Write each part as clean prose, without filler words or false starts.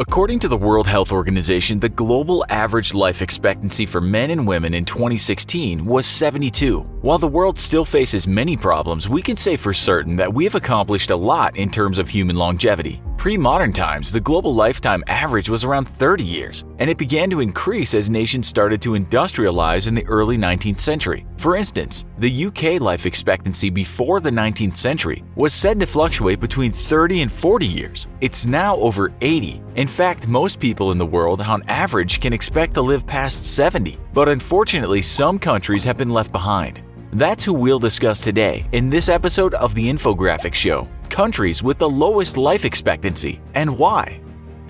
According to the World Health Organization, the global average life expectancy for men and women in 2016 was 72. While the world still faces many problems, we can say for certain that we have accomplished a lot in terms of human longevity. Pre-modern times, the global lifetime average was around 30 years, and it began to increase as nations started to industrialize in the early 19th century. For instance, the UK life expectancy before the 19th century was said to fluctuate between 30 and 40 years. It's now over 80. In fact, most people in the world on average can expect to live past 70, but unfortunately some countries have been left behind. That's who we'll discuss today in this episode of the Infographics Show. Countries with the lowest life expectancy and why.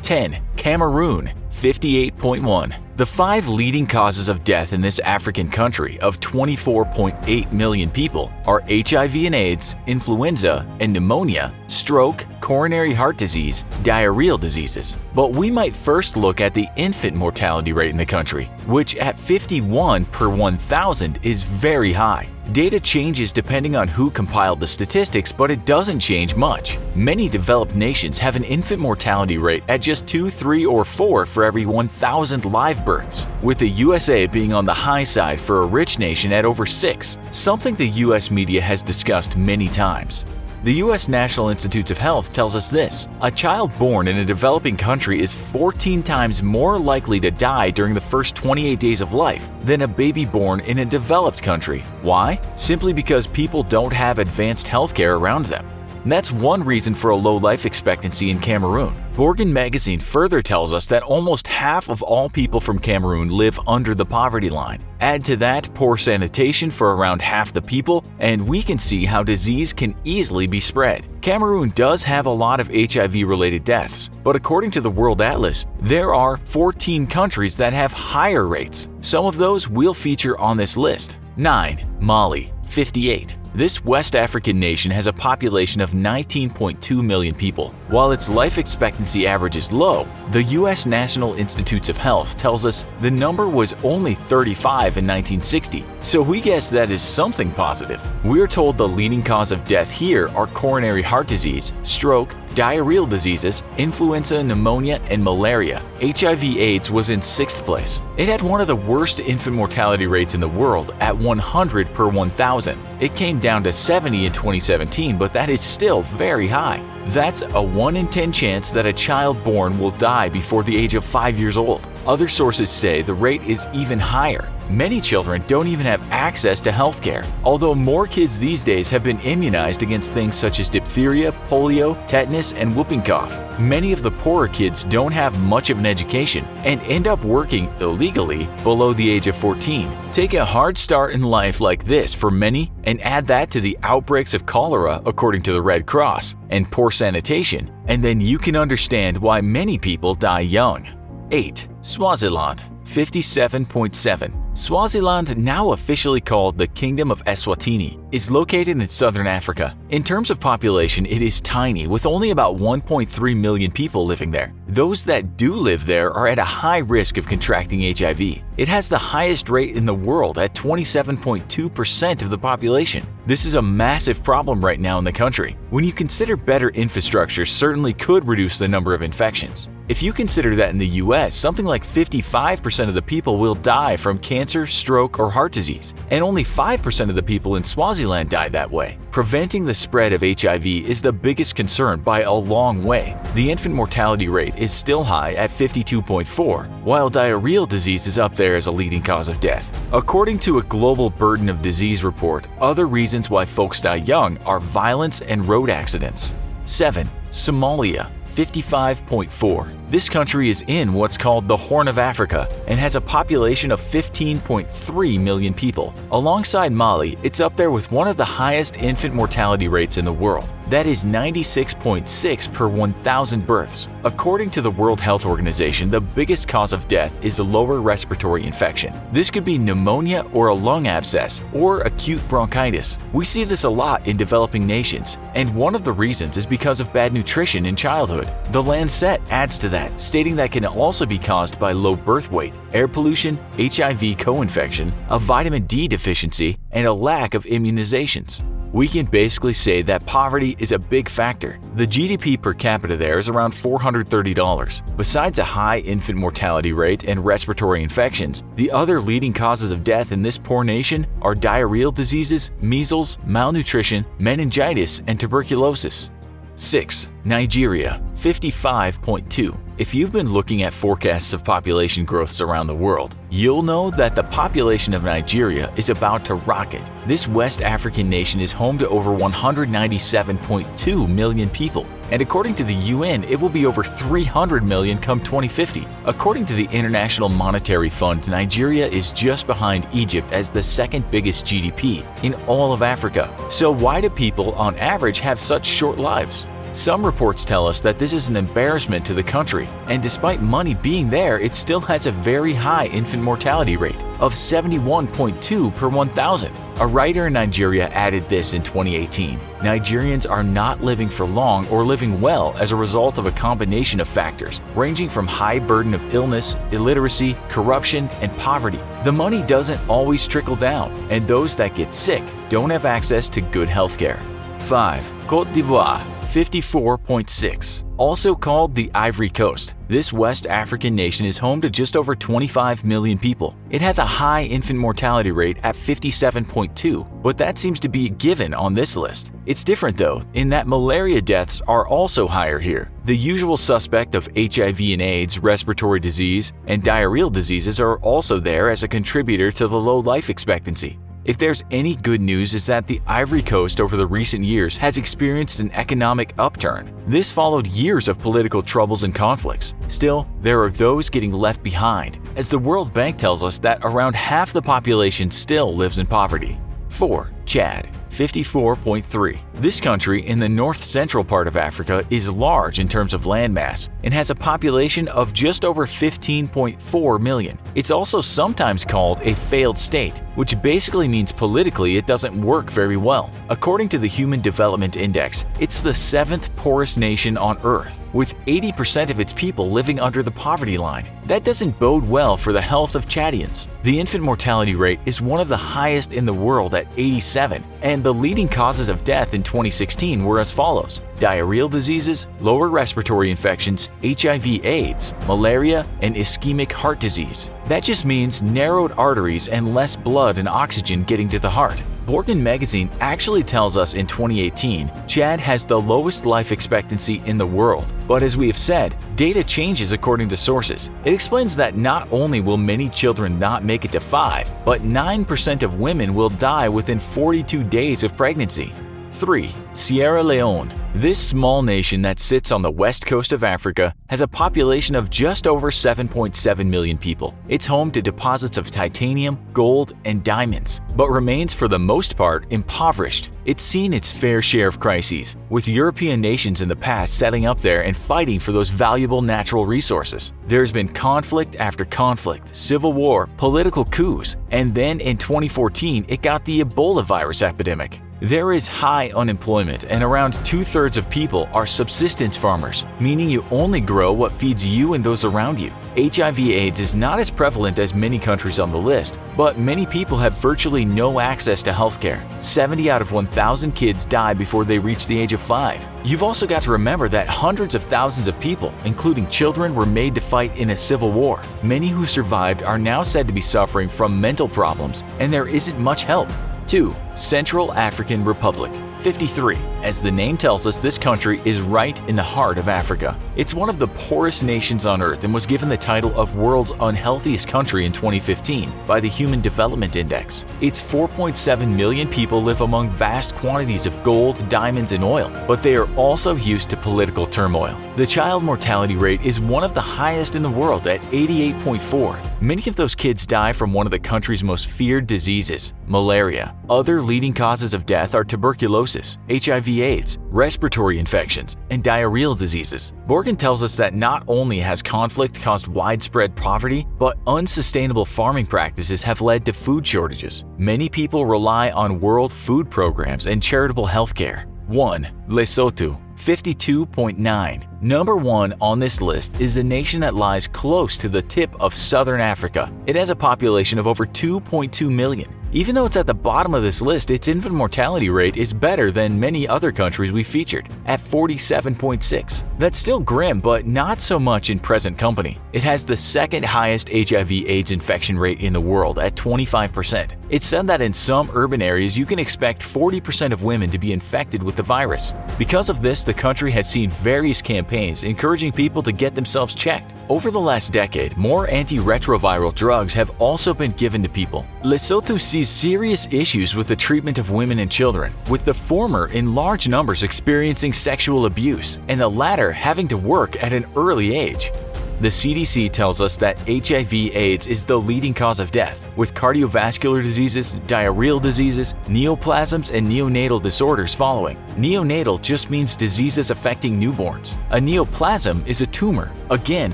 10. Cameroon, 58.1. The 5 leading causes of death in this African country of 24.8 million people are HIV and AIDS, influenza and pneumonia, stroke, coronary heart disease, diarrheal diseases. But we might first look at the infant mortality rate in the country, which at 51 per 1,000 is very high. Data changes depending on who compiled the statistics, but it doesn't change much. Many developed nations have an infant mortality rate at just 2, 3, or 4 for every 1,000 live births, with the USA being on the high side for a rich nation at over 6, something the US media has discussed many times. The U.S. National Institutes of Health tells us this: a child born in a developing country is 14 times more likely to die during the first 28 days of life than a baby born in a developed country. Why? Simply because people don't have advanced healthcare around them. And that's one reason for a low life expectancy in Cameroon. Borgen magazine further tells us that almost half of all people from Cameroon live under the poverty line. Add to that poor sanitation for around half the people, and we can see how disease can easily be spread. Cameroon does have a lot of HIV-related deaths, but according to the World Atlas, there are 14 countries that have higher rates. Some of those we'll feature on this list. 9. Mali, 58. This West African nation has a population of 19.2 million people. While its life expectancy average is low, the U.S. National Institutes of Health tells us the number was only 35 in 1960, so we guess that is something positive. We're told the leading cause of death here are coronary heart disease, stroke, diarrheal diseases, influenza, pneumonia, and malaria. HIV/AIDS was in 6th place. It had one of the worst infant mortality rates in the world at 100 per 1,000. It came down to 70 in 2017, but that is still very high. That's a 1 in 10 chance that a child born will die before the age of 5 years old. Other sources say the rate is even higher. Many children don't even have access to health care, although more kids these days have been immunized against things such as diphtheria, polio, tetanus, and whooping cough. Many of the poorer kids don't have much of an education and end up working illegally below the age of 14. Take a hard start in life like this for many and add that to the outbreaks of cholera, according to the Red Cross, and poor sanitation, and then you can understand why many people die young. 8. Swaziland, 57.7. Swaziland, now officially called the Kingdom of Eswatini, is located in southern Africa. In terms of population, it is tiny, with only about 1.3 million people living there. Those that do live there are at a high risk of contracting HIV. It has the highest rate in the world at 27.2% of the population. This is a massive problem right now in the country. When you consider better infrastructure certainly could reduce the number of infections. If you consider that in the US, something like 55% of the people will die from cancer, stroke, or heart disease, and only 5% of the people in Swaziland die that way. Preventing the spread of HIV is the biggest concern by a long way. The infant mortality rate is still high at 52.4, while diarrheal disease is up there as a leading cause of death. According to a Global Burden of Disease report, other reasons why folks die young are violence and road accidents. 7. Somalia, 55.4. This country is in what's called the Horn of Africa and has a population of 15.3 million people. Alongside Mali, it's up there with one of the highest infant mortality rates in the world. That is 96.6 per 1,000 births. According to the World Health Organization, the biggest cause of death is a lower respiratory infection. This could be pneumonia or a lung abscess or acute bronchitis. We see this a lot in developing nations, and one of the reasons is because of bad nutrition in childhood. The Lancet adds to that, stating that can also be caused by low birth weight, air pollution, HIV co-infection, a vitamin D deficiency, and a lack of immunizations. We can basically say that poverty is a big factor. The GDP per capita there is around $430. Besides a high infant mortality rate and respiratory infections, the other leading causes of death in this poor nation are diarrheal diseases, measles, malnutrition, meningitis, and tuberculosis. 6. Nigeria, 55.2. If you've been looking at forecasts of population growths around the world, you'll know that the population of Nigeria is about to rocket. This West African nation is home to over 197.2 million people, and according to the UN, it will be over 300 million come 2050. According to the International Monetary Fund, Nigeria is just behind Egypt as the second biggest GDP in all of Africa. So why do people on average have such short lives? Some reports tell us that this is an embarrassment to the country, and despite money being there, it still has a very high infant mortality rate of 71.2 per 1,000. A writer in Nigeria added this in 2018. Nigerians are not living for long or living well as a result of a combination of factors, ranging from high burden of illness, illiteracy, corruption, and poverty. The money doesn't always trickle down, and those that get sick don't have access to good healthcare. 5. Côte d'Ivoire, 54.6. Also called the Ivory Coast, this West African nation is home to just over 25 million people. It has a high infant mortality rate at 57.2, but that seems to be a given on this list. It's different though, in that malaria deaths are also higher here. The usual suspect of HIV and AIDS, respiratory disease, and diarrheal diseases are also there as a contributor to the low life expectancy. If there's any good news, is that the Ivory Coast over the recent years has experienced an economic upturn. This followed years of political troubles and conflicts. Still, there are those getting left behind, as the World Bank tells us that around half the population still lives in poverty. 4. Chad, 54.3. This country in the north-central part of Africa is large in terms of landmass and has a population of just over 15.4 million. It's also sometimes called a failed state, which basically means politically it doesn't work very well. According to the Human Development Index, it's the 7th poorest nation on Earth, with 80% of its people living under the poverty line. That doesn't bode well for the health of Chadians. The infant mortality rate is one of the highest in the world at 87, and the leading causes of death in 2016 were as follows: diarrheal diseases, lower respiratory infections, HIV/AIDS, malaria, and ischemic heart disease. That just means narrowed arteries and less blood and oxygen getting to the heart. Borgen magazine actually tells us in 2018, Chad has the lowest life expectancy in the world. But as we have said, data changes according to sources. It explains that not only will many children not make it to 5, but 9% of women will die within 42 days of pregnancy. 3. Sierra Leone. This small nation that sits on the west coast of Africa has a population of just over 7.7 million people. It's home to deposits of titanium, gold, and diamonds, but remains for the most part impoverished. It's seen its fair share of crises, with European nations in the past setting up there and fighting for those valuable natural resources. There's been conflict after conflict, civil war, political coups, and then in 2014 it got the Ebola virus epidemic. There is high unemployment, and around 2/3 of people are subsistence farmers, meaning you only grow what feeds you and those around you. HIV/AIDS is not as prevalent as many countries on the list, but many people have virtually no access to healthcare. 70 out of 1,000 kids die before they reach the age of 5. You've also got to remember that hundreds of thousands of people, including children, were made to fight in a civil war. Many who survived are now said to be suffering from mental problems, and there isn't much help. 2. Central African Republic, 53. As the name tells us, this country is right in the heart of Africa. It's one of the poorest nations on Earth and was given the title of World's Unhealthiest Country in 2015 by the Human Development Index. Its 4.7 million people live among vast quantities of gold, diamonds, and oil, but they are also used to political turmoil. The child mortality rate is one of the highest in the world at 88.4. Many of those kids die from one of the country's most feared diseases, malaria. Other leading causes of death are tuberculosis, HIV/AIDS, respiratory infections, and diarrheal diseases. Borgen tells us that not only has conflict caused widespread poverty, but unsustainable farming practices have led to food shortages. Many people rely on world food programs and charitable healthcare. 1. Lesotho, 52.9. Number 1 on this list is a nation that lies close to the tip of southern Africa. It has a population of over 2.2 million. Even though it's at the bottom of this list, its infant mortality rate is better than many other countries we featured, at 47.6. That's still grim, but not so much in present company. It has the second highest HIV/AIDS infection rate in the world at 25%. It's said that in some urban areas you can expect 40% of women to be infected with the virus. Because of this, the country has seen various campaigns encouraging people to get themselves checked. Over the last decade, more antiretroviral drugs have also been given to people. Lesotho sees serious issues with the treatment of women and children, with the former in large numbers experiencing sexual abuse and the latter having to work at an early age. The CDC tells us that HIV/AIDS is the leading cause of death, with cardiovascular diseases, diarrheal diseases, neoplasms, and neonatal disorders following. Neonatal just means diseases affecting newborns. A neoplasm is a tumor. Again,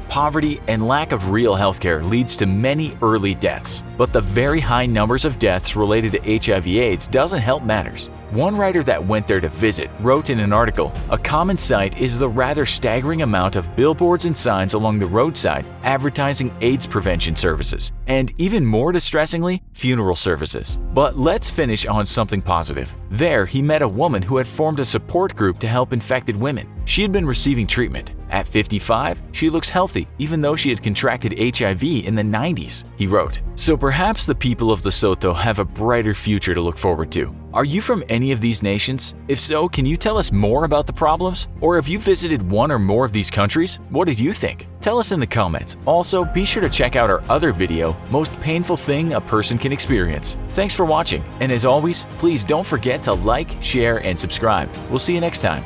poverty and lack of real healthcare leads to many early deaths. But the very high numbers of deaths related to HIV/AIDS doesn't help matters. One writer that went there to visit wrote in an article, "A common sight is the rather staggering amount of billboards and signs along the roadside advertising AIDS prevention services, and even more distressingly, funeral services." But let's finish on something positive. There, he met a woman who had formed a support group to help infected women. She had been receiving treatment. At 55, she looks healthy, even though she had contracted HIV in the 90s, he wrote. So perhaps the people of Lesotho have a brighter future to look forward to. Are you from any of these nations? If so, can you tell us more about the problems? Or have you visited one or more of these countries? What did you think? Tell us in the comments. Also, be sure to check out our other video, Most Painful Thing a Person Can Experience. Thanks for watching, and as always, please don't forget to like, share, and subscribe. We'll see you next time.